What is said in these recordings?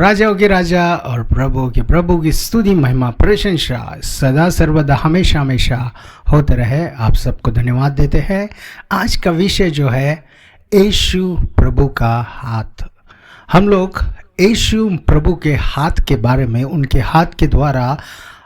राजाओं के राजा और प्रभुओं के प्रभु की स्तुति महिमा प्रशंसा सदा सर्वदा हमेशा हमेशा होते रहे। आप सबको धन्यवाद देते हैं। आज का विषय जो है यीशु प्रभु का हाथ। हम लोग यीशु प्रभु के हाथ के बारे में, उनके हाथ के द्वारा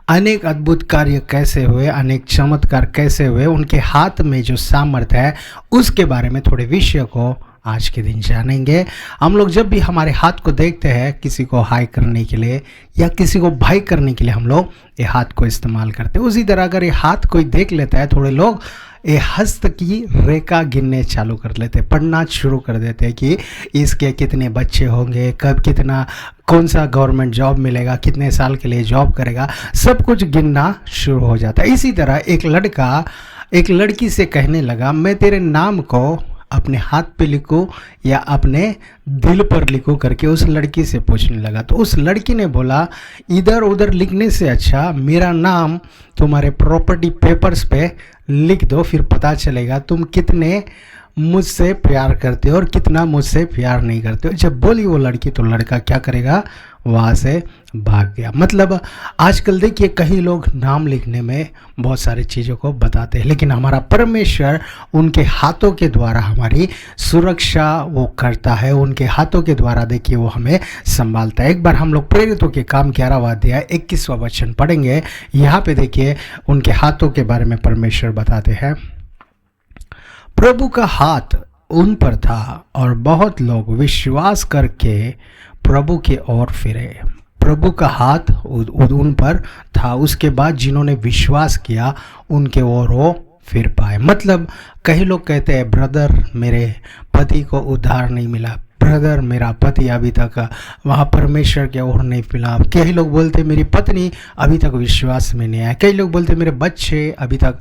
अनेक अद्भुत कार्य कैसे हुए, अनेक चमत्कार कैसे हुए, उनके हाथ में जो सामर्थ्य है उसके बारे में थोड़े विषय को आज के दिन जानेंगे। हम लोग जब भी हमारे हाथ को देखते हैं, किसी को हाई करने के लिए या किसी को भाई करने के लिए हम लोग ये हाथ को इस्तेमाल करते हैं। उसी तरह अगर ये हाथ कोई देख लेता है, थोड़े लोग ये हस्त की रेखा गिनने चालू कर लेते हैं, पढ़ना शुरू कर देते हैं कि इसके कितने बच्चे होंगे, कब कितना, कौन सा गवर्नमेंट जॉब मिलेगा, कितने साल के लिए जॉब करेगा, सब कुछ गिनना शुरू हो जाता है। इसी तरह एक लड़का एक लड़की से कहने लगा, मैं तेरे नाम को अपने हाथ पे लिखूं या अपने दिल पर लिखूं करके उस लड़की से पूछने लगा। तो उस लड़की ने बोला, इधर उधर लिखने से अच्छा मेरा नाम तुम्हारे प्रॉपर्टी पेपर्स पे लिख दो, फिर पता चलेगा तुम कितने मुझसे प्यार करते हो और कितना मुझसे प्यार नहीं करते हो। जब बोली वो लड़की तो लड़का क्या करेगा, वहाँ से भाग गया। मतलब आजकल देखिए कई लोग नाम लिखने में बहुत सारी चीज़ों को बताते हैं, लेकिन हमारा परमेश्वर उनके हाथों के द्वारा हमारी सुरक्षा वो करता है। उनके हाथों के द्वारा देखिए वो हमें संभालता है। एक बार हम लोग प्रेरितों के काम 11वां अध्याय 21वां वचन पढ़ेंगे। यहाँ पे देखिए उनके हाथों के बारे में परमेश्वर बताते हैं। प्रभु का हाथ उन पर था और बहुत लोग विश्वास करके प्रभु के ओर फिरे। प्रभु का हाथ उन पर था, उसके बाद जिन्होंने विश्वास किया उनके ओर वो फिर पाए। मतलब कई लोग कहते हैं, ब्रदर मेरे पति को उद्धार नहीं मिला, ब्रदर मेरा पति अभी तक वहाँ परमेश्वर के ओर नहीं फिरा। कई लोग बोलते मेरी पत्नी अभी तक विश्वास में नहीं आया। कई लोग बोलते मेरे बच्चे अभी तक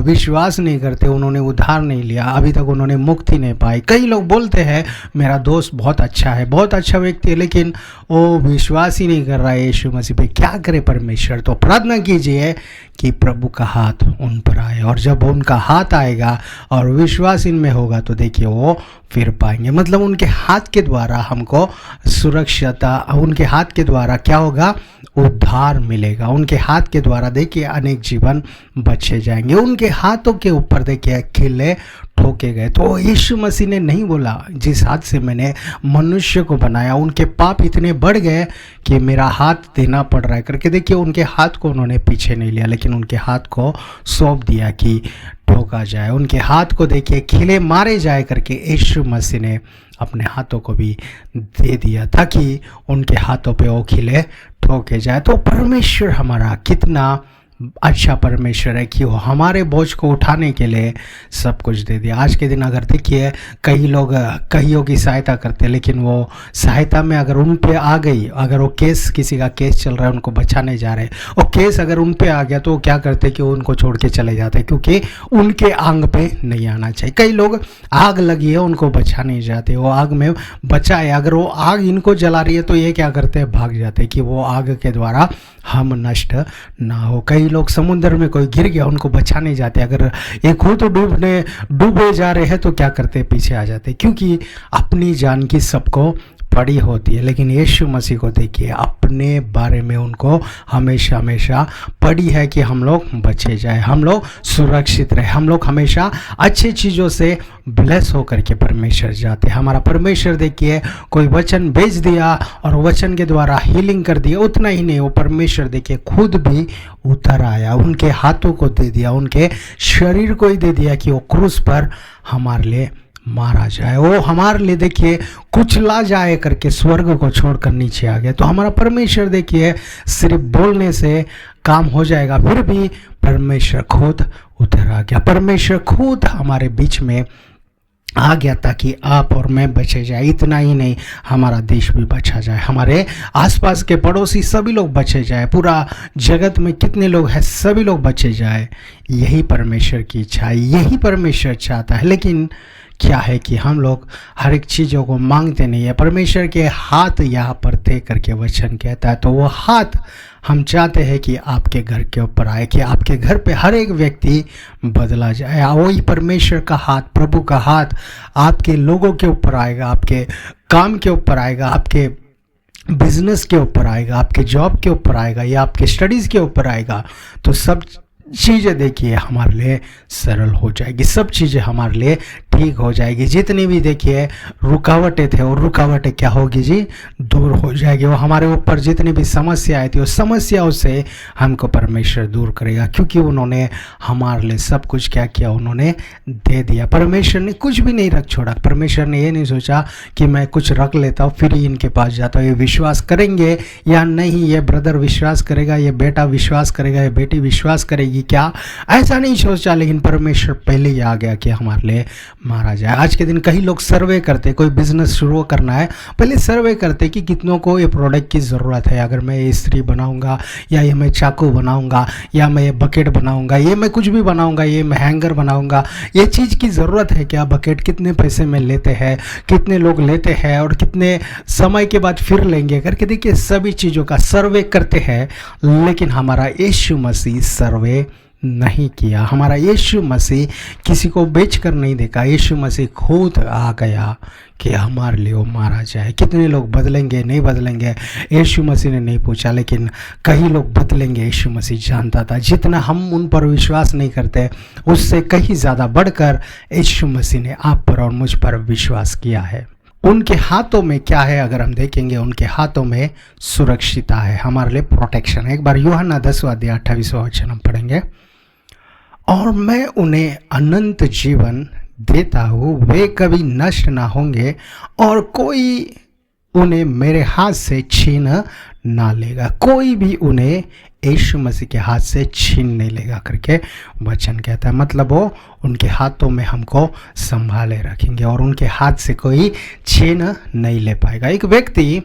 विश्वास नहीं करते, उन्होंने उद्धार नहीं लिया, अभी तक उन्होंने मुक्ति नहीं पाई। कई लोग बोलते हैं मेरा दोस्त बहुत अच्छा है, बहुत अच्छा व्यक्ति है, लेकिन वो विश्वास ही नहीं कर रहा है यीशु मसीह पे। क्या करे परमेश्वर? तो प्रार्थना कीजिए कि प्रभु का हाथ उन पर आए, और जब उनका हाथ आएगा और विश्वास इनमें होगा तो देखिए वो फिर पाएंगे। मतलब उनके हाथ के द्वारा हमको सुरक्षता, उनके हाथ के द्वारा क्या होगा, उद्धार मिलेगा। उनके हाथ के द्वारा देखिए अनेक जीवन बचे जाएंगे। उनके हाथों के ऊपर देखिए किले ठोके गए। तो यीशु मसीह ने नहीं बोला जिस हाथ से मैंने मनुष्य को बनाया उनके पाप इतने बढ़ गए कि मेरा हाथ देना पड़ रहा है करके। देखिए उनके हाथ को उन्होंने पीछे नहीं लिया, लेकिन उनके हाथ को सौंप दिया कि ठोका जाए। उनके हाथ को देखिए खिले मारे जाए करके यीशु मसीह ने अपने हाथों को भी दे दिया ताकि उनके हाथों पे वो खिले ठोके जाए। तो परमेश्वर हमारा कितना अच्छा परमेश्वर है कि वो हमारे बोझ को उठाने के लिए सब कुछ दे दिया। आज के दिन अगर देखिए कई लोग कईयों की सहायता करते हैं, लेकिन वो सहायता में अगर उन पे आ गई, अगर वो केस, किसी का केस चल रहा है, उनको बचाने जा रहे हैं, और केस अगर उन पे आ गया तो वो क्या करते हैं कि उनको छोड़ के चले जाते हैं, क्योंकि उनके आग पे नहीं आना चाहिए। कई लोग आग लगी है उनको बचा नहीं जाते, वो आग में बचाए, अगर वो आग इनको जला रही है तो ये क्या करते हैं, भाग जाते हैं कि वो आग के द्वारा हम नष्ट ना हो। कई लोग समुद्र में कोई गिर गया उनको बचाने जाते, अगर ये खुद डूबे जा रहे हैं तो क्या करते, पीछे आ जाते, क्योंकि अपनी जान की सबको पड़ी होती है। लेकिन यीशु मसीह को देखिए अपने बारे में उनको हमेशा हमेशा पड़ी है कि हम लोग बचे जाए, हम लोग सुरक्षित रहे, हम लोग हमेशा अच्छी चीज़ों से ब्लेस होकर के परमेश्वर जाते। हमारा परमेश्वर देखिए कोई वचन भेज दिया और वचन के द्वारा हीलिंग कर दिया, उतना ही नहीं, वो परमेश्वर देखिए खुद भी उतर आया, उनके हाथों को दे दिया, उनके शरीर को ही दे दिया कि वो क्रूस पर हमारे लिए मारा जाए, वो हमारे लिए देखिए कुचला जाए करके स्वर्ग को छोड़कर नीचे आ गया। तो हमारा परमेश्वर देखिए सिर्फ बोलने से काम हो जाएगा, फिर भी परमेश्वर खुद उतर आ गया। परमेश्वर खुद हमारे बीच में आ गया ताकि आप और मैं बचे जाए। इतना ही नहीं, हमारा देश भी बचा जाए, हमारे आसपास के पड़ोसी सभी लोग बचे जाए, पूरा जगत में कितने लोग हैं सभी लोग बचे जाए। यही परमेश्वर की इच्छा है, यही परमेश्वर चाहता है। लेकिन क्या है कि हम लोग हर एक चीज़ों को मांगते नहीं है। परमेश्वर के हाथ यहाँ पर थे करके वचन कहता है, तो वो हाथ हम चाहते हैं कि आपके घर के ऊपर आए, कि आपके घर पे हर एक व्यक्ति बदला जाए। वही परमेश्वर का हाथ, प्रभु का हाथ आपके लोगों के ऊपर आएगा, आपके काम के ऊपर आएगा, आपके बिजनेस के ऊपर आएगा, आपके जॉब के ऊपर आएगा या आपके स्टडीज़ के ऊपर आएगा, तो सब चीज़ें देखिए हमारे लिए सरल हो जाएगी, सब चीज़ें हमारे लिए ठीक हो जाएगी। जितनी भी देखिए रुकावटें थे और रुकावटें क्या होगी जी, दूर हो जाएगी। वो हमारे ऊपर जितनी भी समस्याएं थी, उस समस्याओं से हमको परमेश्वर दूर करेगा, क्योंकि उन्होंने हमारे लिए सब कुछ क्या किया, उन्होंने दे दिया। परमेश्वर ने कुछ भी नहीं रख छोड़ा। परमेश्वर ने ये नहीं सोचा कि मैं कुछ रख लेता हूँ फिर ही इनके पास जाता हूँ, ये विश्वास करेंगे या नहीं, ये ब्रदर विश्वास करेगा, ये बेटा विश्वास करेगा, ये बेटी विश्वास करेगी क्या, ऐसा नहीं सोचा। लेकिन परमेश्वर पहले ही आ गया कि हमारे लिए मारा जाए। आज के दिन कई लोग सर्वे करते, कोई बिजनेस शुरू करना है, पहले सर्वे करते कि कितनों को ये प्रोडक्ट की ज़रूरत है। अगर मैं ये इस्त्री बनाऊंगा, या ये मैं चाकू बनाऊंगा, या मैं ये बकेट बनाऊंगा, ये मैं कुछ भी बनाऊंगा, ये मैं हैंगर बनाऊंगा, ये चीज़ की ज़रूरत है क्या, बकेट कितने पैसे में लेते हैं, कितने लोग लेते हैं और कितने समय के बाद फिर लेंगे करके देखिए सभी चीज़ों का सर्वे करते हैं। लेकिन हमारा यीशु मसीह सर्वे नहीं किया। हमारा यीशु मसीह किसी को बेच कर नहीं देखा। यीशु मसीह खुद आ गया कि हमारे लिए वो मारा जाए। कितने लोग बदलेंगे, नहीं बदलेंगे, यीशु मसीह ने नहीं पूछा, लेकिन कई लोग बदलेंगे यीशु मसीह जानता था। जितना हम उन पर विश्वास नहीं करते, उससे कहीं ज़्यादा बढ़कर यीशु मसीह ने आप पर और मुझ पर विश्वास किया है। उनके हाथों में क्या है, अगर हम देखेंगे, उनके हाथों में सुरक्षिता है, हमारे लिए प्रोटेक्शन है। एक बार यूहन्ना 10वां 28वां वचन हम पढ़ेंगे। और मैं उन्हें अनंत जीवन देता हूँ, वे कभी नष्ट ना होंगे और कोई उन्हें मेरे हाथ से छीन ना लेगा। कोई भी उन्हें यीशु मसीह के हाथ से छीन नहीं लेगा करके वचन कहता है। मतलब वो उनके हाथों में हमको संभाले रखेंगे और उनके हाथ से कोई छीन नहीं ले पाएगा। एक व्यक्ति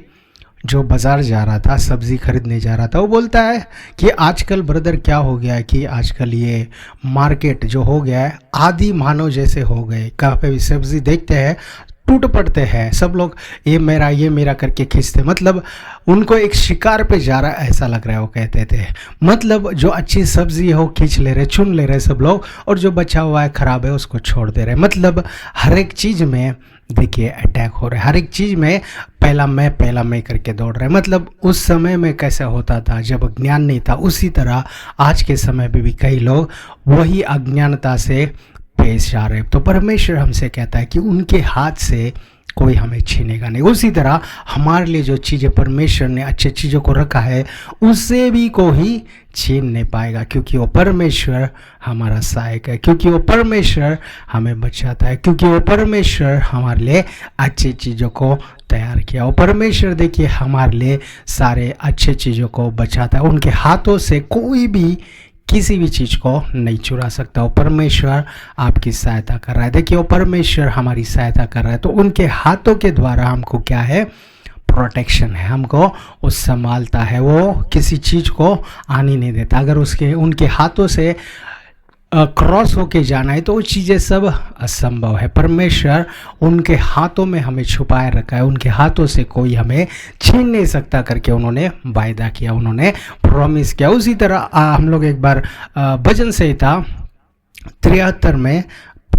जो बाज़ार जा रहा था, सब्ज़ी खरीदने जा रहा था, वो बोलता है कि आजकल ब्रदर क्या हो गया है कि आजकल ये मार्केट जो हो गया है आदि मानव जैसे हो गए। कहाँ पे भी सब्ज़ी देखते हैं टूट पड़ते हैं, सब लोग ये मेरा करके खींचते, मतलब उनको एक शिकार पे जा रहा है ऐसा लग रहा है। वो कहते थे मतलब जो अच्छी सब्ज़ी है वो खींच ले रहे, चुन ले रहे सब लोग, और जो बचा हुआ है ख़राब है उसको छोड़ दे रहे। मतलब हर एक चीज़ में देखिए अटैक हो रहा है, हर एक चीज़ में पहला मैं करके दौड़ रहे हैं। मतलब उस समय में कैसा होता था जब ज्ञान नहीं था, उसी तरह आज के समय में भी कई लोग वही अज्ञानता से पेश आ रहे। तो परमेश्वर हमसे कहता है कि उनके हाथ से कोई हमें छीनेगा नहीं। उसी तरह हमारे लिए जो चीज़ें परमेश्वर ने अच्छी चीज़ों को रखा है, उससे भी कोई छीन नहीं पाएगा, क्योंकि वो परमेश्वर हमारा सहायक है, क्योंकि वो परमेश्वर हमें बचाता है, क्योंकि वो परमेश्वर हमारे लिए अच्छी चीज़ों को तैयार किया। वो परमेश्वर देखिए हमारे लिए सारे अच्छे चीज़ों को बचाता है। उनके हाथों से कोई भी किसी भी चीज़ को नहीं चुरा सकता। वो परमेश्वर आपकी सहायता कर रहा है। देखिए वो परमेश्वर हमारी सहायता कर रहा है, तो उनके हाथों के द्वारा हमको क्या है, प्रोटेक्शन है, हमको वो संभालता है, वो किसी चीज़ को आने नहीं देता। अगर उनके हाथों से क्रॉस होके जाना है तो वो चीज़ें सब असंभव है। परमेश्वर उनके हाथों में हमें छुपाए रखा है, उनके हाथों से कोई हमें छीन नहीं सकता करके उन्होंने वायदा किया, उन्होंने प्रॉमिस किया। उसी तरह हम लोग एक बार भजन संहिता 73 में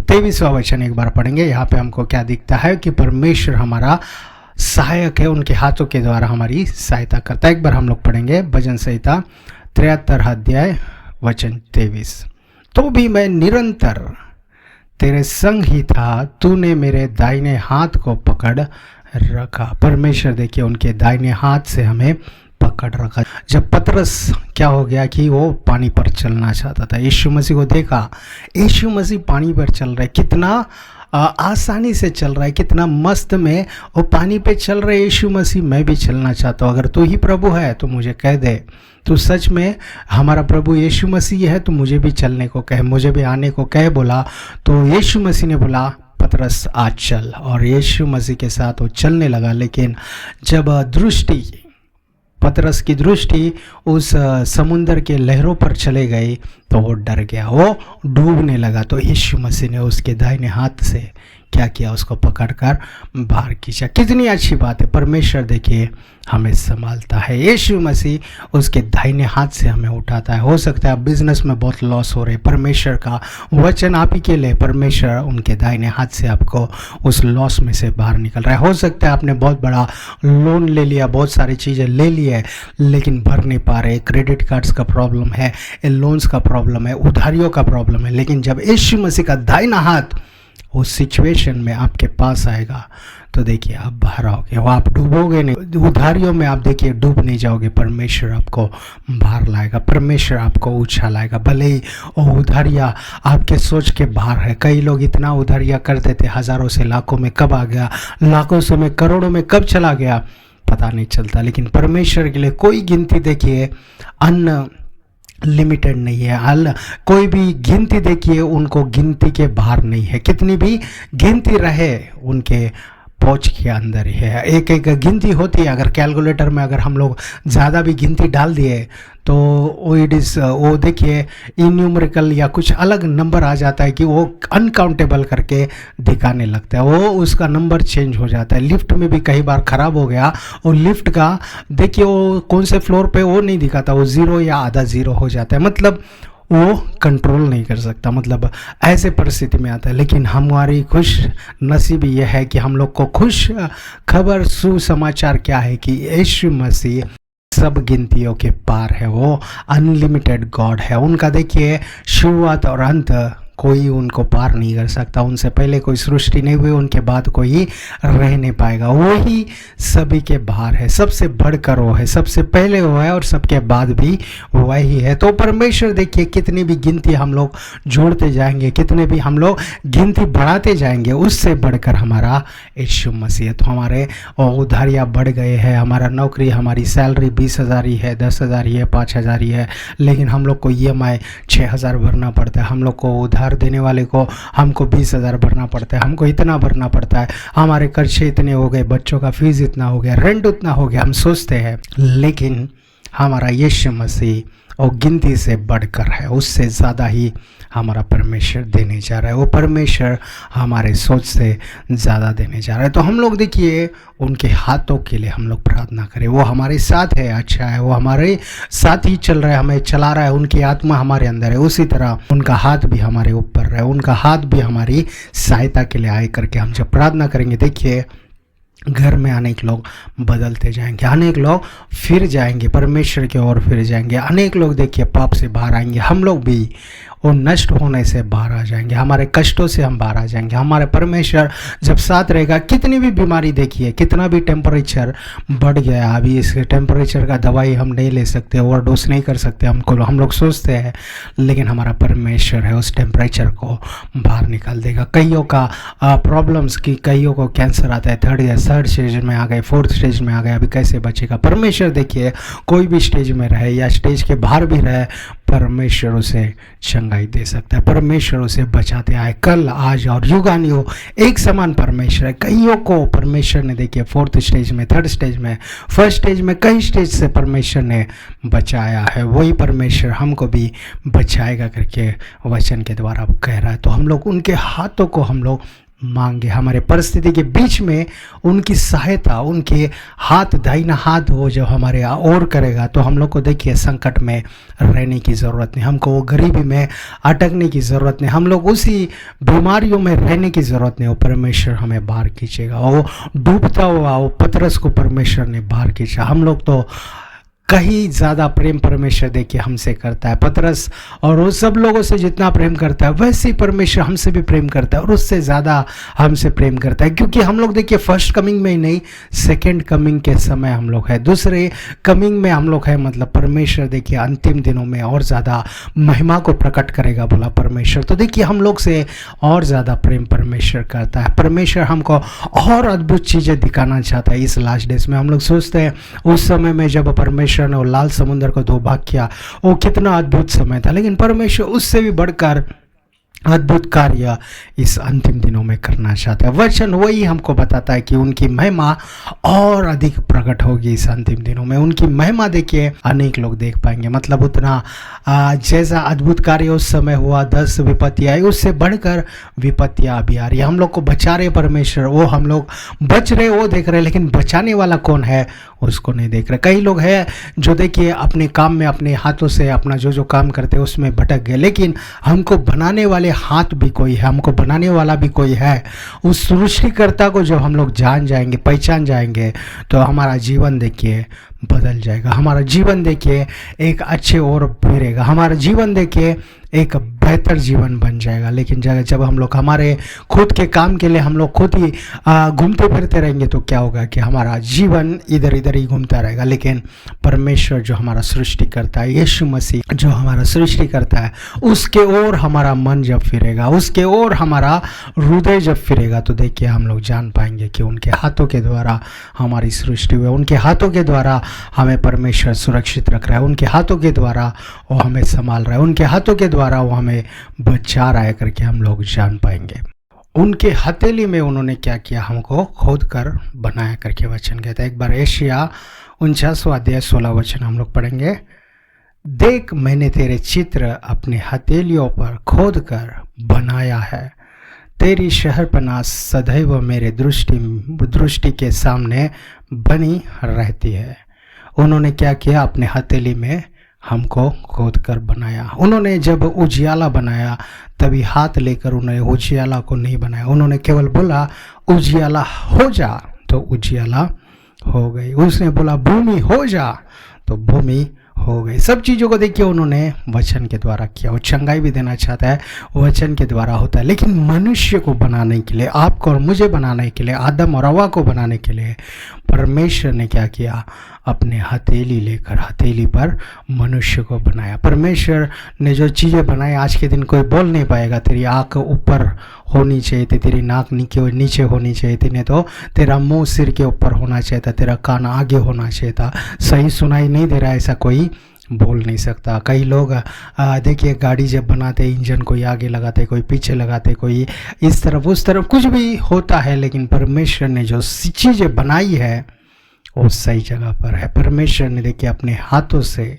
23वां वचन एक बार पढ़ेंगे। यहाँ पे हमको क्या दिखता है कि परमेश्वर हमारा सहायक है, उनके हाथों के द्वारा हमारी सहायता करता है। एक बार हम लोग पढ़ेंगे भजन संहिता 73 अध्याय वचन 23। तो भी मैं निरंतर तेरे संग ही था, तूने मेरे दाहिने हाथ को पकड़ रखा। परमेश्वर देखिए उनके दाहिने हाथ से हमें पकड़ रखा। जब पतरस क्या हो गया कि वो पानी पर चलना चाहता था, यीशु मसीह को देखा, यीशु मसीह पानी पर चल रहे, कितना आसानी से चल रहा है, कितना मस्त में वो पानी पे चल रहे। यीशु मसीह मैं भी चलना चाहता हूँ, अगर तू ही प्रभु है तो मुझे कह दे, तू सच में हमारा प्रभु यीशु मसीह है तो मुझे भी चलने को कहे, मुझे भी आने को कहे बोला। तो यीशु मसीह ने बोला पतरस आज चल, और यीशु मसीह के साथ वो चलने लगा। लेकिन जब पतरस की दृष्टि उस समुंदर के लहरों पर चले गई तो वो डर गया, वो डूबने लगा। तो यीशु मसीह ने उसके दाहिने हाथ से क्या किया, उसको पकड़कर बाहर खींचा। कितनी अच्छी बात है, परमेश्वर देखिए हमें संभालता है। यीशु मसीह उसके दाहिने हाथ से हमें उठाता है। हो सकता है आप बिजनेस में बहुत लॉस हो रहे, परमेश्वर का वचन आप ही के लिए, परमेश्वर उनके दाहिने हाथ से आपको उस लॉस में से बाहर निकल रहा है। हो सकता है आपने बहुत बड़ा लोन ले लिया, बहुत सारी चीज़ें ले ली है, लेकिन भर नहीं पा रहे, क्रेडिट कार्ड्स का प्रॉब्लम है, लोन्स का प्रॉब्लम है, उधारियों का प्रॉब्लम है। लेकिन जब यीशु मसीह का दाहिना हाथ उस सिचुएशन में आपके पास आएगा तो देखिए आप बाहर आओगे, वो आप डूबोगे नहीं, उधारियों में आप देखिए डूब नहीं जाओगे। परमेश्वर आपको बाहर लाएगा, परमेश्वर आपको ऊंचा लाएगा। भले ही वो उधारियाँ आपके सोच के बाहर है। कई लोग इतना उधारियाँ करते थे, हज़ारों से लाखों में कब आ गया, लाखों से में करोड़ों में कब चला गया पता नहीं चलता। लेकिन परमेश्वर के लिए कोई गिनती देखिए लिमिटेड नहीं है। कोई भी गिनती देखिए उनको गिनती के बाहर नहीं है। कितनी भी गिनती रहे उनके पहुंच के अंदर ही है। एक एक गिनती होती है। अगर कैलकुलेटर में अगर हम लोग ज़्यादा भी गिनती डाल दिए तो वो देखिए इन्यूमरिकल या कुछ अलग नंबर आ जाता है कि वो अनकाउंटेबल करके दिखाने लगता है, वो उसका नंबर चेंज हो जाता है। लिफ्ट में भी कई बार ख़राब हो गया और लिफ्ट का देखिए वो कौन से फ्लोर पे वो नहीं दिखाता, वो 0 या आधा 0 हो जाता है, मतलब वो कंट्रोल नहीं कर सकता, मतलब ऐसे परिस्थिति में आता है। लेकिन हमारी खुश नसीबी यह है कि हम लोग को खुश खबर सुसमाचार क्या है कि यीशु मसीह सब गिनतियों के पार है। वो अनलिमिटेड गॉड है। उनका देखिए शुरुआत और अंत कोई उनको पार नहीं कर सकता। उनसे पहले कोई सृष्टि नहीं हुई, उनके बाद कोई रह नहीं पाएगा। वही सभी के बाहर है, सबसे बढ़कर वो है, सबसे पहले वो है और सबके बाद भी वही है। तो परमेश्वर देखिए कितनी भी गिनती हम लोग जोड़ते जाएंगे, कितने भी हम लोग गिनती बढ़ाते जाएंगे, उससे बढ़कर हमारा यीशु मसीह। तो हमारे उधारियाँ बढ़ गए हैं, हमारा नौकरी, हमारी सैलरी 20,000 ही है, 10,000 ही है, 5,000 ही है, लेकिन हम लोग को EMI 6,000 भरना पड़ता है। हम लोग को उधार देने वाले को हमको 20,000 भरना पड़ता है, हमको इतना भरना पड़ता है, हमारे खर्चे इतने हो गए, बच्चों का फीस इतना हो गया, रेंट उतना हो गया, हम सोचते हैं। लेकिन हमारा यीशु मसीह और गिनती से बढ़कर है, उससे ज़्यादा ही हमारा परमेश्वर देने जा रहा है। वो परमेश्वर हमारे सोच से ज़्यादा देने जा रहा है। तो हम लोग देखिए उनके हाथों के लिए हम लोग प्रार्थना करें। वो हमारे साथ है, अच्छा है, वो हमारे साथ ही चल रहा है, हमें चला रहा है, उनकी आत्मा हमारे अंदर है। उसी तरह उनका हाथ भी हमारे ऊपर है, उनका हाथ भी हमारी सहायता के लिए आए करके हम जब प्रार्थना करेंगे, देखिए घर में अनेक लोग बदलते जाएंगे, अनेक लोग फिर जाएंगे, परमेश्वर की ओर फिर जाएंगे, अनेक लोग देखिए पाप से बाहर आएंगे, हम लोग भी वो नष्ट होने से बाहर आ जाएंगे, हमारे कष्टों से हम बाहर आ जाएंगे। हमारे परमेश्वर जब साथ रहेगा, कितनी भी बीमारी देखिए, कितना भी टेम्परेचर बढ़ गया, अभी इस टेम्परेचर का दवाई हम नहीं ले सकते, ओवरडोज नहीं कर सकते, हम लोग सोचते हैं, लेकिन हमारा परमेश्वर है उस टेम्परेचर को बाहर निकाल देगा। कईयों का प्रॉब्लम्स की, कईयों को कैंसर आता है, थर्ड स्टेज में आ गए, 4th स्टेज में आ गए, अभी कैसे बचेगा। परमेश्वर देखिए कोई भी स्टेज में रहे या स्टेज के बाहर भी रहे, परमेश्वर उसे चंगाई दे सकता है, परमेश्वर उसे बचाते आए, कल आज और युगानुयुग एक समान परमेश्वर है। कईयों को परमेश्वर ने देखिए 4th स्टेज में, 3rd स्टेज में, 1st स्टेज में, कई स्टेज से परमेश्वर ने बचाया है। वही परमेश्वर हमको भी बचाएगा करके वचन के द्वारा कह रहा है। तो हम लोग उनके हाथों को हम लोग मांगे, हमारे परिस्थिति के बीच में उनकी सहायता, उनके हाथ, दाहिना हाथ वो जब हमारे ओर करेगा तो हम लोग को देखिए संकट में रहने की ज़रूरत नहीं, हमको वो गरीबी में अटकने की ज़रूरत नहीं, हम लोग उसी बीमारियों में रहने की ज़रूरत नहीं। वो परमेश्वर हमें बाहर खींचेगा। वो डूबता हुआ वो पतरस को परमेश्वर ने बाहर खींचा। हम लोग तो कहीं ज़्यादा प्रेम परमेश्वर देखिए हमसे करता है। पतरस और वो सब लोगों से जितना प्रेम करता है, वैसे ही परमेश्वर हमसे भी प्रेम करता है और उससे ज़्यादा हमसे प्रेम करता है। क्योंकि हम लोग देखिए फर्स्ट कमिंग में ही नहीं, सेकंड कमिंग के समय हम लोग है, दूसरे कमिंग में हम लोग है। मतलब परमेश्वर देखिए अंतिम दिनों में और ज़्यादा महिमा को प्रकट करेगा बोला परमेश्वर। तो देखिए हम लोग से और ज़्यादा प्रेम परमेश्वर करता है। परमेश्वर हमको और अद्भुत चीज़ें दिखाना चाहता है इस लास्ट डेज में। हम लोग सोचते हैं उस समय में जब परमेश्वर ने वो लाल समुद्र को 2 भाग किया, वो कितना अद्भुत समय था, लेकिन परमेश्वर उससे भी बढ़कर अद्भुत कार्य इस अंतिम दिनों में करना चाहते हैं। वचन वही हमको बताता है कि उनकी महिमा और अधिक प्रकट होगी इस अंतिम दिनों में। उनकी महिमा देखिए अनेक लोग देख पाएंगे। मतलब उतना जैसा अद्भुत कार्य उस समय हुआ, 10 विपत्तियाँ आई, उससे बढ़कर विपत्तियाँ अभी आ रही है। हम लोग को बचा रहे परमेश्वर, वो हम लोग बच रहे वो देख रहे, लेकिन बचाने वाला कौन है उसको नहीं देख रहे। कई लोग हैं जो देखिए अपने काम में अपने हाथों से अपना जो काम करते हैं उसमें भटक गए, लेकिन हमको बनाने वाले हाथ भी कोई है, हमको बनाने वाला भी कोई है। उस सृष्टिकर्ता को जब हम लोग जान जाएंगे, पहचान जाएंगे, तो हमारा जीवन देखिए बदल जाएगा। हमारा जीवन देखिए एक अच्छे ओर फिरेगा। हमारा जीवन देखिए एक बेहतर जीवन बन जाएगा। लेकिन जब हम लोग हमारे खुद के काम के लिए हम लोग खुद ही घूमते फिरते रहेंगे तो क्या होगा कि हमारा जीवन इधर इधर ही घूमता रहेगा। लेकिन परमेश्वर जो हमारा सृष्टि करता है, यीशु मसीह जो हमारा सृष्टि करता है, उसके ओर हमारा मन जब फिरेगा, उसके ओर हमारा हृदय जब फिरेगा, तो देखिए हम लोग जान पाएंगे कि उनके हाथों के द्वारा हमारी सृष्टि हुई, उनके हाथों के द्वारा हमें परमेश्वर सुरक्षित रख रहा है, उनके हाथों के द्वारा वो हमें संभाल रहा है, उनके हाथों के द्वारा वो हमें बचा रहा है करके हम लोग जान पाएंगे। उनके हथेली में उन्होंने क्या किया, हमको खोद कर बनाया करके वचन कहता है। एक बार एशिया 49वां अध्याय 16 वचन हम लोग पढ़ेंगे। देख मैंने तेरे चित्र अपने हथेलियों पर खोद कर बनाया है, तेरी शहरपनाह सदैव मेरे दृष्टि के सामने बनी रहती है। उन्होंने क्या किया, अपने हथेली में हमको खोद कर बनाया। उन्होंने जब उजियाला बनाया तभी हाथ लेकर उन्होंने उजियाला को नहीं बनाया, उन्होंने केवल बोला उजियाला हो जा, तो उजियाला हो गई। उसने बोला भूमि हो जा, तो भूमि हो गई। सब चीज़ों को देखिए उन्होंने वचन के द्वारा किया। वो चंगाई भी देना चाहता है, वचन के द्वारा होता है। लेकिन मनुष्य को बनाने के लिए, आपको और मुझे बनाने के लिए, आदम और हव्वा को बनाने के लिए परमेश्वर ने क्या किया, अपने हथेली लेकर हथेली पर मनुष्य को बनाया। परमेश्वर ने जो चीज़ें बनाई, आज के दिन कोई बोल नहीं पाएगा तेरी आँख ऊपर होनी चाहिए थी, तेरी नाक नीचे होनी चाहिए थी, नहीं तो तेरा मुंह सिर के ऊपर होना चाहिए था, तेरा कान आगे होना चाहिए था। सही सुनाई नहीं दे रहा, ऐसा कोई बोल नहीं सकता। कई लोग देखिए गाड़ी जब बनाते, इंजन कोई आगे लगाते, कोई पीछे लगाते, कोई इस तरफ उस तरफ, कुछ भी होता है, लेकिन परमेश्वर ने जो चीज़ें बनाई है वो सही जगह पर है। परमेश्वर ने देखिए अपने हाथों से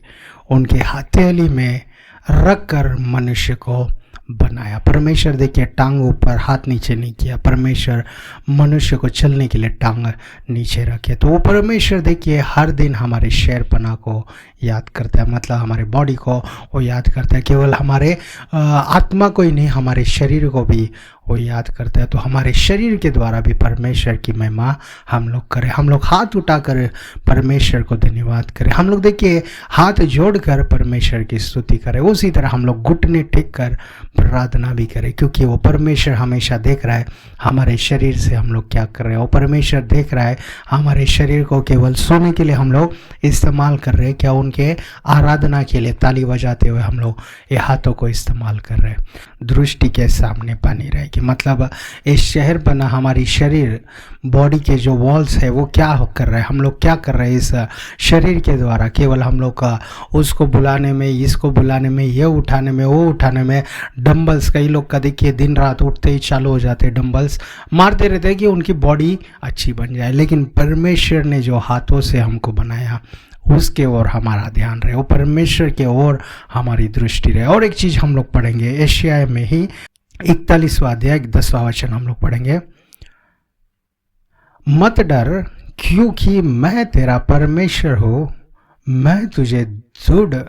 उनके हथेली में रख कर मनुष्य को बनाया। परमेश्वर देखिए टांग ऊपर हाथ नीचे नहीं किया, परमेश्वर मनुष्य को चलने के लिए टांग नीचे रखे। तो वो परमेश्वर देखिए हर दिन हमारे शहरपना को याद करता है, मतलब हमारे बॉडी को वो याद करता है। केवल हमारे आत्मा को ही नहीं, हमारे शरीर को भी वो याद करता है। तो हमारे शरीर के द्वारा भी परमेश्वर की महिमा हम लोग करें। हम लोग हाथ उठाकर परमेश्वर को धन्यवाद करें। हम लोग देखिए हाथ जोड़कर परमेश्वर की स्तुति करें। उसी तरह हम लोग घुटने टेक कर प्रार्थना भी करें, क्योंकि वो परमेश्वर हमेशा देख रहा है हमारे शरीर से हम लोग क्या कर रहे हैं। वो परमेश्वर देख रहा है हमारे शरीर को केवल सोने के लिए हम लोग इस्तेमाल कर रहे हैं, क्या उनके आराधना के लिए ताली बजाते हुए हम लोग ये हाथों को इस्तेमाल कर रहे हैं। दृष्टि के सामने पानी रहेगी, मतलब इस शहर बना हमारी शरीर बॉडी के जो वॉल्स है वो क्या कर रहे हैं, हम लोग क्या कर रहे हैं इस शरीर के द्वारा। केवल हम लोग का उसको बुलाने में, इसको बुलाने में, ये उठाने में, वो उठाने में, डंबल्स, कई लोग का देखिए दिन रात उठते ही चालू हो जाते हैं, डंबल्स मारते रहते हैं कि उनकी बॉडी अच्छी बन जाए। लेकिन परमेश्वर ने जो हाथों से हमको बनाया उसके ओर हमारा ध्यान रहे, वो परमेश्वर के ओर हमारी दृष्टि रहे। और एक चीज़ हम लोग पढ़ेंगे एशिया में ही 41वां अध्याय 10वां वचन हम लोग पढ़ेंगे। मत डर, क्योंकि मैं तेरा परमेश्वर हूँ, मैं तुझे दृढ़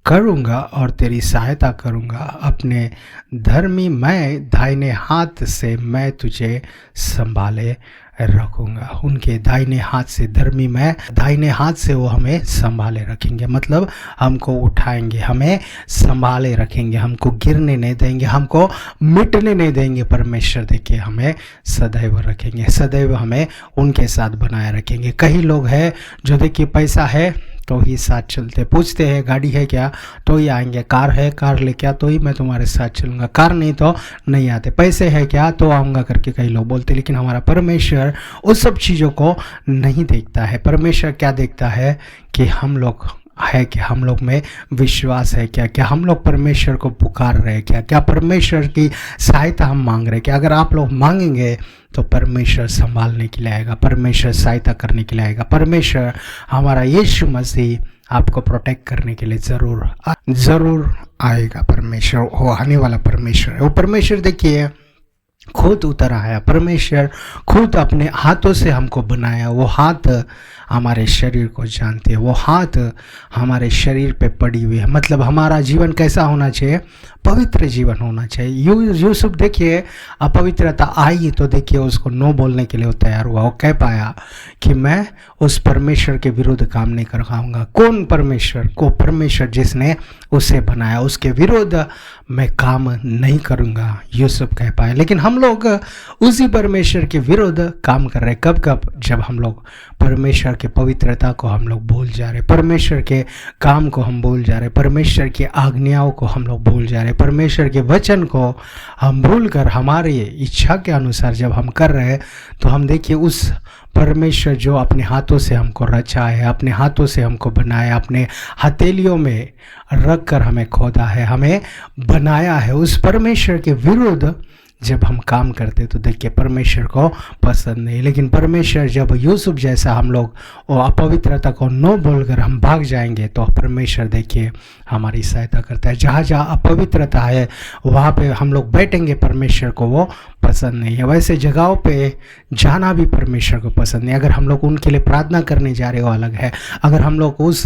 करूँगा और तेरी सहायता करूँगा। अपने धर्मी मैं दाहिने हाथ से मैं तुझे संभाले रखूँगा। उनके दाहिने हाथ से, धर्मी मैं दाहिने हाथ से वो हमें संभाले रखेंगे, मतलब हमको उठाएंगे, हमें संभाले रखेंगे, हमको गिरने नहीं देंगे, हमको मिटने नहीं देंगे। परमेश्वर देखिए हमें सदैव रखेंगे, सदैव हमें उनके साथ बनाए रखेंगे। कई लोग हैं जो देखिए पैसा है तो ही साथ चलते, पूछते हैं गाड़ी है क्या तो ही आएंगे, कार है कार ले क्या तो ही मैं तुम्हारे साथ चलूँगा, कार नहीं तो नहीं आते, पैसे है क्या तो आऊँगा करके कई लोग बोलते। लेकिन हमारा परमेश्वर उस सब चीज़ों को नहीं देखता है। परमेश्वर क्या देखता है कि हम लोग है कि हम लोग में विश्वास है क्या? क्या हम लोग परमेश्वर को पुकार रहे हैं क्या? क्या परमेश्वर की सहायता हम मांग रहे हैं क्या? अगर आप लोग मांगेंगे तो परमेश्वर संभालने के लिए आएगा, परमेश्वर सहायता करने के लिए आएगा, परमेश्वर हमारा यीशु मसीह आपको प्रोटेक्ट करने के लिए ज़रूर आएगा। परमेश्वर वो आने वाला परमेश्वर है। वो परमेश्वर देखिए खुद उतर आया, परमेश्वर खुद अपने हाथों से हमको बनाया। वो हाथ हमारे शरीर को जानते हैं, वो हाथ हमारे शरीर पे पड़ी हुई है। मतलब हमारा जीवन कैसा होना चाहिए? पवित्र जीवन होना चाहिए। यूसुफ देखिए अपवित्रता आई तो देखिए उसको नो बोलने के लिए वो तैयार हुआ। वो कह पाया कि मैं उस परमेश्वर के विरुद्ध काम नहीं कर पाऊंगा। कौन परमेश्वर? को परमेश्वर जिसने उसे बनाया, उसके विरुद्ध मैं काम नहीं करूंगा, यूसुफ कह पाया। लेकिन हम लोग उसी परमेश्वर के विरुद्ध काम कर रहे। कब? जब हम लोग परमेश्वर के पवित्रता को हम लोग भूल जा रहे, परमेश्वर के काम को हम भूल जा रहे, परमेश्वर की आज्ञाओं को हम लोग भूल जा रहे, परमेश्वर के वचन को हम भूल कर हमारी इच्छा के अनुसार जब हम कर रहे हैं तो हम देखिए उस परमेश्वर जो अपने हाथों से हमको रचा है, अपने हाथों से हमको बनाया, अपने हथेलियों में रख कर हमें खोदा है, हमें बनाया है, उस परमेश्वर के विरुद्ध जब हम काम करते तो देखिए परमेश्वर को पसंद नहीं। लेकिन परमेश्वर जब यूसुफ जैसा हम लोग वो अपवित्रता को नो बोलकर हम भाग जाएंगे तो परमेश्वर देखिए हमारी सहायता करता है। जहाँ जहाँ अपवित्रता है वहाँ पे हम लोग बैठेंगे, परमेश्वर को वो पसंद नहीं है। वैसे जगहों पे जाना भी परमेश्वर को पसंद नहीं। अगर हम लोग उनके लिए प्रार्थना करने जा रहे हो अलग है, अगर हम लोग उस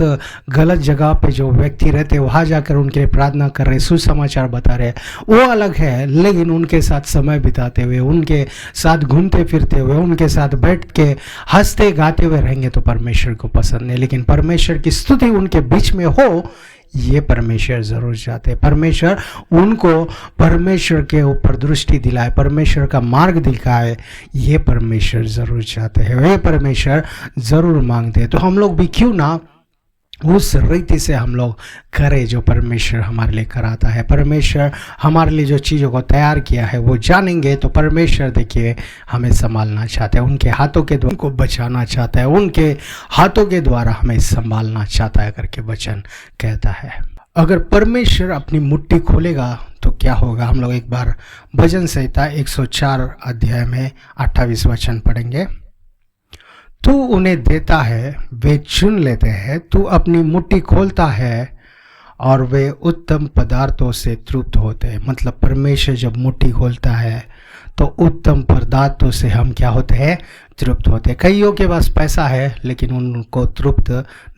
गलत जगह पे जो व्यक्ति रहते हैं वहाँ जाकर उनके लिए प्रार्थना कर रहे, सुसमाचार बता रहे, वो अलग है। लेकिन उनके साथ समय बिताते हुए, उनके साथ घूमते फिरते हुए, उनके साथ बैठ के हंसते गाते हुए रहेंगे तो परमेश्वर को पसंद नहीं। लेकिन परमेश्वर की स्तुति उनके बीच में हो ये परमेश्वर जरूर चाहते हैं। परमेश्वर उनको परमेश्वर के ऊपर दृष्टि दिलाए, परमेश्वर का मार्ग दिखाए, ये परमेश्वर जरूर चाहते हैं, वे परमेश्वर जरूर मांगते हैं। तो हम लोग भी क्यों ना उस रीति से हम लोग करें जो परमेश्वर हमारे लिए कराता है। परमेश्वर हमारे लिए जो चीज़ों को तैयार किया है वो जानेंगे तो परमेश्वर देखिए हमें संभालना चाहता है, उनके हाथों के द्वारा को बचाना चाहता है, उनके हाथों के द्वारा हमें संभालना चाहता है करके वचन कहता है। अगर परमेश्वर अपनी मुट्ठी खोलेगा तो क्या होगा? हम लोग एक बार भजन संहिता 104 अध्याय में 28 वचन पढ़ेंगे। तू उन्हें देता है, वे चुन लेते हैं, तू अपनी मुट्ठी खोलता है और वे उत्तम पदार्थों से तृप्त होते हैं। मतलब परमेश्वर जब मुट्ठी खोलता है तो उत्तम पदार्थों से हम क्या होते हैं? तृप्त होते हैं। कईयों के पास पैसा है लेकिन उनको तृप्त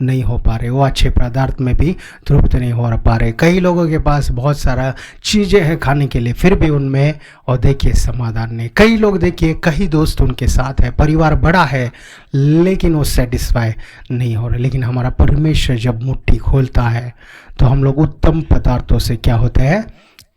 नहीं हो पा रहे, वो अच्छे पदार्थ में भी तृप्त नहीं हो पा रहे। कई लोगों के पास बहुत सारा चीज़ें हैं खाने के लिए फिर भी उनमें और देखिए समाधान नहीं। कई लोग देखिए कई दोस्त उनके साथ है, परिवार बड़ा है लेकिन वो सेटिस्फाई नहीं हो रहे। लेकिन हमारा परमेश्वर जब मुट्ठी खोलता है तो हम लोग उत्तम पदार्थों से क्या होते हैं?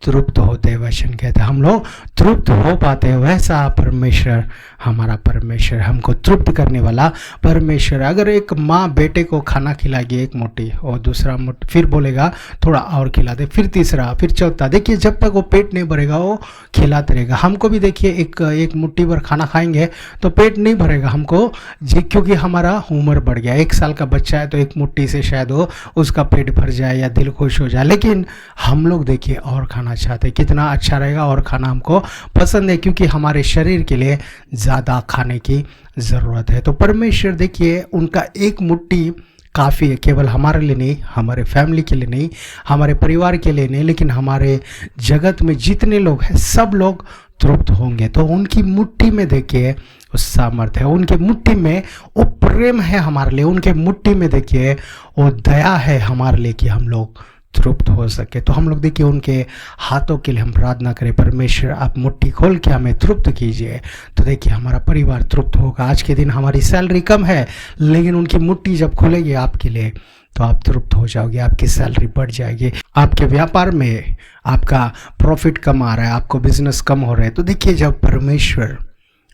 तृप्त होते हैं। वचन कहते हैं हम लोग तृप्त हो पाते हैं। वैसा परमेश्वर हमारा परमेश्वर, हमको तृप्त करने वाला परमेश्वर। अगर एक माँ बेटे को खाना खिलाएगी एक मुट्ठी और दूसरा मुट्ठी, फिर बोलेगा थोड़ा और खिला दे, फिर तीसरा, फिर चौथा, देखिए जब तक वो पेट नहीं भरेगा वो खिलाते रहेगा। हमको भी देखिए एक मुट्ठी भर खाना खाएंगे तो पेट नहीं भरेगा हमको जी, क्योंकि हमारा उम्र बढ़ गया। 1 साल का बच्चा है तो एक मुट्ठी से शायद वो उसका पेट भर जाए या दिल खुश हो जाए। लेकिन हम लोग देखिए और खाना चाहते, कितना अच्छा रहेगा और खाना हमको पसंद है क्योंकि हमारे शरीर के लिए ज़्यादा खाने की ज़रूरत है। तो परमेश्वर देखिए उनका एक मुट्ठी काफ़ी है, केवल हमारे लिए नहीं, हमारे फैमिली के लिए नहीं, हमारे परिवार के लिए नहीं, लेकिन हमारे जगत में जितने लोग हैं सब लोग तृप्त होंगे। तो उनकी मुट्ठी में देखिए वो सामर्थ्य है, उनके मुट्ठी में वो प्रेम है हमारे लिए, उनके मुट्ठी में देखिए वो दया है हमारे लिए कि हम लोग तृप्त हो सके। तो हम लोग देखिए उनके हाथों के लिए हम प्रार्थना करें, परमेश्वर आप मुट्ठी खोल के हमें तृप्त कीजिए। तो देखिए हमारा परिवार तृप्त होगा। आज के दिन हमारी सैलरी कम है लेकिन उनकी मुट्ठी जब खुलेगी आपके लिए तो आप तृप्त हो जाओगे, आपकी सैलरी बढ़ जाएगी, आपके व्यापार में आपका प्रॉफिट कम आ रहा है, आपको बिजनेस कम हो रहा है। तो देखिए जब परमेश्वर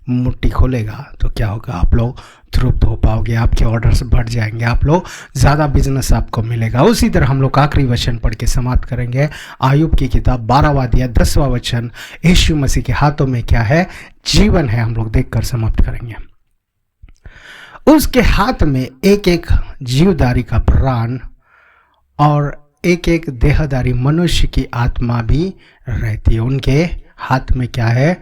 मुट्ठी खोलेगा तो क्या होगा? आप लोग तृप्त हो पाओगे, आपके ऑर्डर्स बढ़ जाएंगे, आप लोग ज़्यादा बिजनेस आपको मिलेगा। उसी तरह हम लोग आखिरी वचन पढ़ के समाप्त करेंगे। आयुब की किताब 12वां अध्याय 10वां वचन, यीशु मसीह के हाथों में क्या है? जीवन है। हम लोग देखकर समाप्त करेंगे। उसके हाथ में एक एक जीवधारी का प्राण और एक एक देहधारी मनुष्य की आत्मा भी रहती है। उनके हाथ में क्या है?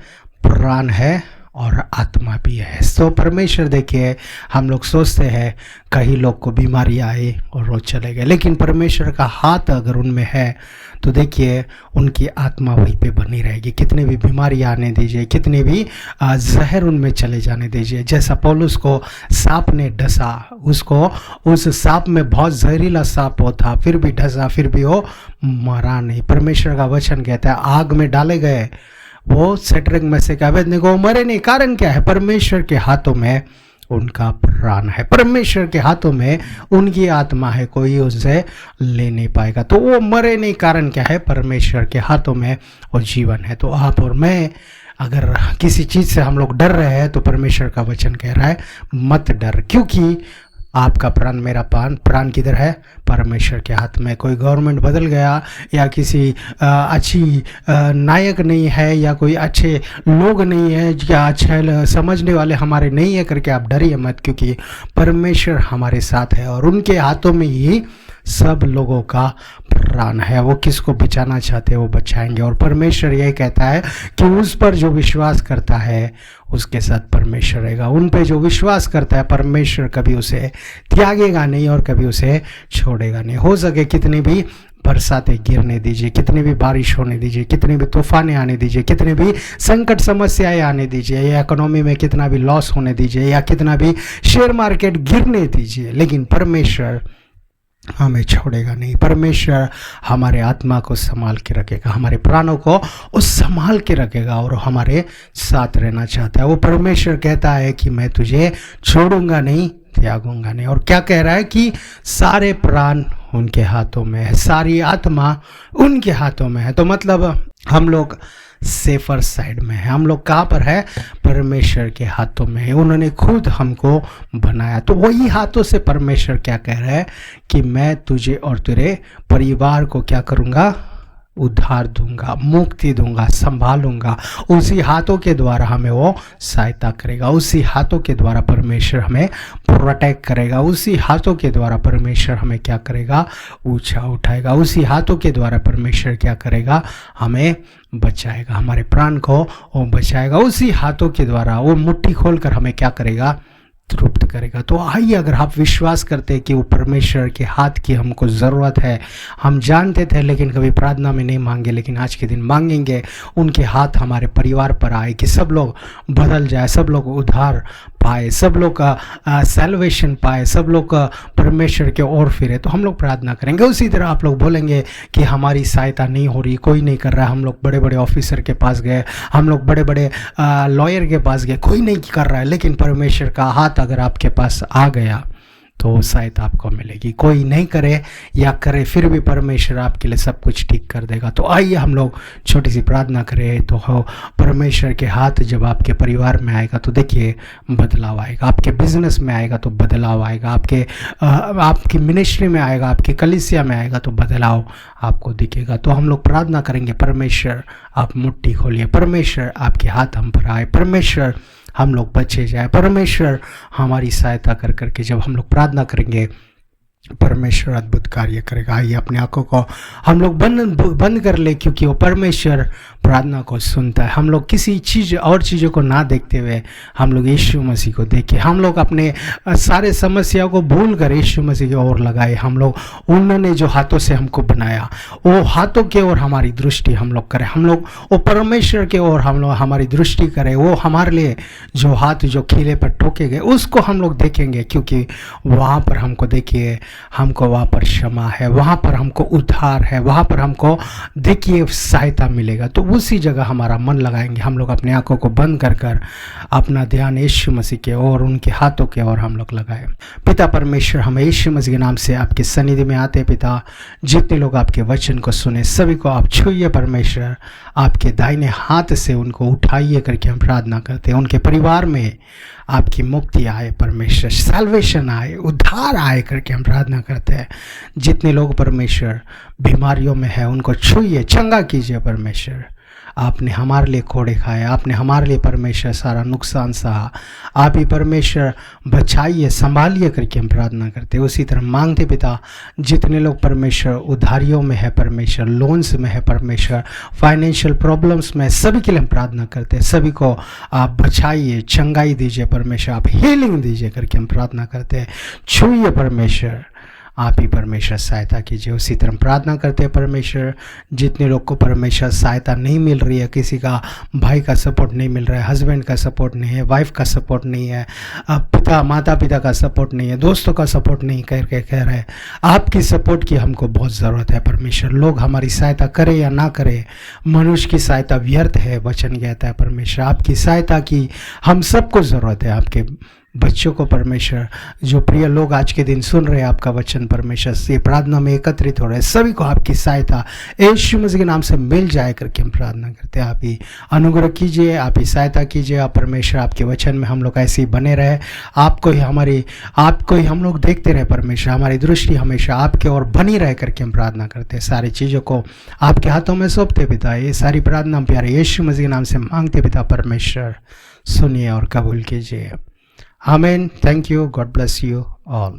प्राण है और आत्मा भी है। तो परमेश्वर देखिए, हम लोग सोचते हैं कई लोग को बीमारी आए और वो चले गए, लेकिन परमेश्वर का हाथ अगर उनमें है तो देखिए उनकी आत्मा वहीं पे बनी रहेगी। कितने भी बीमारी आने दीजिए, कितने भी जहर उनमें चले जाने दीजिए। जैसा पौलुस को सांप ने डसा, उसको उस सांप में बहुत जहरीला सांप वो था, फिर भी डसा, फिर भी वो मरा नहीं। परमेश्वर का वचन कहता है आग में डाले गए, वो सेटरिंग में से अबेदनगो मरे नहीं। कारण क्या है? परमेश्वर के हाथों में उनका प्राण है, परमेश्वर के हाथों में उनकी आत्मा है, कोई उनसे ले नहीं पाएगा। तो वो मरे नहीं। कारण क्या है? परमेश्वर के हाथों में वो जीवन है। तो आप और मैं अगर किसी चीज़ से हम लोग डर रहे हैं तो परमेश्वर का वचन कह रहा है मत डर, क्योंकि आपका प्राण, मेरा प्राण किधर है? परमेश्वर के हाथ में। कोई गवर्नमेंट बदल गया या किसी अच्छी नायक नहीं है या कोई अच्छे लोग नहीं है या अच्छे समझने वाले हमारे नहीं है करके आप डरिए मत, क्योंकि परमेश्वर हमारे साथ है और उनके हाथों में ही सब लोगों का प्राण है। वो किसको बचाना चाहते हैं वो बचाएंगे। और परमेश्वर यही कहता है कि उस पर जो विश्वास करता है उसके साथ परमेश्वर रहेगा। उन पे जो विश्वास करता है परमेश्वर कभी उसे त्यागेगा नहीं और कभी उसे छोड़ेगा नहीं। हो सके कितनी भी बरसातें गिरने दीजिए, कितनी भी बारिश होने दीजिए, कितनी भी तूफानें आने दीजिए, कितनी भी संकट समस्याएं आने दीजिए, या इकोनॉमी में कितना भी लॉस होने दीजिए, या कितना भी शेयर मार्केट गिरने दीजिए, लेकिन परमेश्वर हमें छोड़ेगा नहीं। परमेश्वर हमारे आत्मा को संभाल के रखेगा, हमारे प्राणों को वो संभाल के रखेगा और हमारे साथ रहना चाहता है। वो परमेश्वर कहता है कि मैं तुझे छोड़ूंगा नहीं, त्यागूंगा नहीं। और क्या कह रहा है कि सारे प्राण उनके हाथों में है, सारी आत्मा उनके हाथों में है। तो मतलब हम लोग सेफर साइड में है। हम लोग कहाँ पर है? परमेश्वर के हाथों में है। उन्होंने खुद हमको बनाया। तो वही हाथों से परमेश्वर क्या कह रहा है कि मैं तुझे और तेरे परिवार को क्या करूँगा? उद्धार दूंगा, मुक्ति दूंगा, संभालूंगा। उसी हाथों के द्वारा हमें वो सहायता करेगा, उसी हाथों के द्वारा परमेश्वर हमें प्रोटेक्ट करेगा, उसी हाथों के द्वारा परमेश्वर हमें क्या करेगा? ऊंचा उठाएगा, उसी हाथों के द्वारा परमेश्वर क्या करेगा? हमें बचाएगा, हमारे प्राण को वो बचाएगा। उसी हाथों के द्वारा वो मुट्ठी खोलकर हमें क्या करेगा? तृप्त करेगा। तो आइए, अगर आप विश्वास करते हैं कि वो परमेश्वर के हाथ की हमको ज़रूरत है, हम जानते थे लेकिन कभी प्रार्थना में नहीं मांगे, लेकिन आज के दिन मांगेंगे, उनके हाथ हमारे परिवार पर आए कि सब लोग बदल जाए, सब लोग उद्धार पाए, सब लोग का सैल्वेशन पाए, सब लोग का परमेश्वर के ओर फिरे। तो हम लोग प्रार्थना करेंगे। उसी तरह आप लोग बोलेंगे कि हमारी सहायता नहीं हो रही, कोई नहीं कर रहा है। हम लोग बड़े बड़े ऑफिसर के पास गए, हम लोग बड़े बड़े लॉयर के पास गए, कोई नहीं कर रहा है। लेकिन परमेश्वर का हाथ अगर आपके पास आ गया तो सहायता आपको मिलेगी। कोई नहीं करे या करे फिर भी परमेश्वर आपके लिए सब कुछ ठीक कर देगा। तो आइए हम लोग छोटी सी प्रार्थना करें। तो हो परमेश्वर के हाथ जब आपके परिवार में आएगा तो देखिए बदलाव आएगा, आपके बिजनेस में आएगा तो बदलाव आएगा, आपकी मिनिस्ट्री में आएगा, आपकी कलीसिया में आएगा तो बदलाव आपको दिखेगा। तो हम लोग प्रार्थना करेंगे, परमेश्वर आप मुट्ठी खोलिए, परमेश्वर आपके हाथ हम पर आए, परमेश्वर हम लोग बचे जाए, परमेश्वर हमारी सहायता कर करके जब हम लोग प्रार्थना करेंगे परमेश्वर अद्भुत कार्य करेगा। आइए अपने आंखों को हम लोग बंद कर ले, क्योंकि वो परमेश्वर प्रार्थना को सुनता है। हम लोग किसी चीज़ और चीज़ों को ना देखते हुए हम लोग यीशु मसीह को देखें। हम लोग अपने सारे समस्याओं को भूल कर यीशु मसीह की ओर लगाए। हम लोग उन्होंने जो हाथों से हमको बनाया वो हाथों के ओर हमारी दृष्टि हम लोग करें, हम लोग वो परमेश्वर के ओर हम लोग हमारी दृष्टि करें। वो हमारे लिए जो हाथ जो खीले पर ठोके गए उसको हम लोग देखेंगे, क्योंकि वहाँ पर हमको देखिए हमको वहाँ पर क्षमा है, वहाँ पर हमको उद्धार है, वहाँ पर हमको देखिए सहायता मिलेगा। तो उसी जगह हमारा मन लगाएंगे। हम लोग अपने आंखों को बंद कर कर अपना ध्यान यीशु मसीह के और उनके हाथों के ओर हम लोग लगाए। पिता परमेश्वर, हम यीशु मसीह के नाम से आपके सन्निधि में आते पिता, जितने लोग आपके वचन को सुने सभी को आप छूइए परमेश्वर, आपके दाहिने हाथ से उनको उठाइए करके हम प्रार्थना करते हैं। उनके परिवार में आपकी मुक्ति आए परमेश्वर, सैल्वेशन आए, उद्धार आए करके हम प्रार्थना करते हैं। जितने लोग परमेश्वर बीमारियों में है उनको छूइए, चंगा कीजिए परमेश्वर। आपने हमारे लिए कोड़े खाए, आपने हमारे लिए परमेश्वर सारा नुकसान सहा। आप ही परमेश्वर बचाइए, संभालिए करके हम प्रार्थना करते हैं। उसी तरह मांगते पिता, जितने लोग परमेश्वर उधारियों में है, परमेश्वर लोन्स में है, परमेश्वर फाइनेंशियल प्रॉब्लम्स में, सभी के लिए हम प्रार्थना करते हैं। सभी को आप बचाइए, चंगाई दीजिए परमेश्वर, आप हीलिंग दीजिए करके हम प्रार्थना करते हैं। छूइए परमेश्वर, आप ही परमेश्वर सहायता कीजिए। उसी तरह प्रार्थना करते हैं परमेश्वर, जितने लोग को परमेश्वर सहायता नहीं मिल रही है, किसी का भाई का सपोर्ट नहीं मिल रहा है, हस्बैंड का सपोर्ट नहीं है, वाइफ का सपोर्ट नहीं है, माता पिता का सपोर्ट नहीं है, दोस्तों का सपोर्ट नहीं करके कह रहे हैं, आपकी सपोर्ट की हमको बहुत ज़रूरत है परमेश्वर। लोग हमारी सहायता करे या ना करे, मनुष्य की सहायता व्यर्थ है, वचन कहता है परमेश्वर। आपकी सहायता की हम सबको ज़रूरत है। आपके बच्चों को परमेश्वर, जो प्रिय लोग आज के दिन सुन रहे हैं आपका वचन परमेश्वर, से प्रार्थना में एकत्रित हो रहे हैं, सभी को आपकी सहायता यीशु मसीह के नाम से मिल जाए करके हम प्रार्थना करते हैं। आप ही अनुग्रह कीजिए, आप ही सहायता कीजिए। आप परमेश्वर, आपके वचन में हम लोग ऐसे ही बने रहे, आपको ही हम लोग देखते रहे परमेश्वर। हमारी दृष्टि हमेशा आपके ओर बनी रहे करके हम प्रार्थना करते हैं। सारी चीज़ों को आपके हाथों में सौंपते पिता। ये सारी प्रार्थना प्यारे यीशु मसीह के नाम से मांगते पिता परमेश्वर, सुनिए और कबूल कीजिए। Amen. Thank you. God bless you all.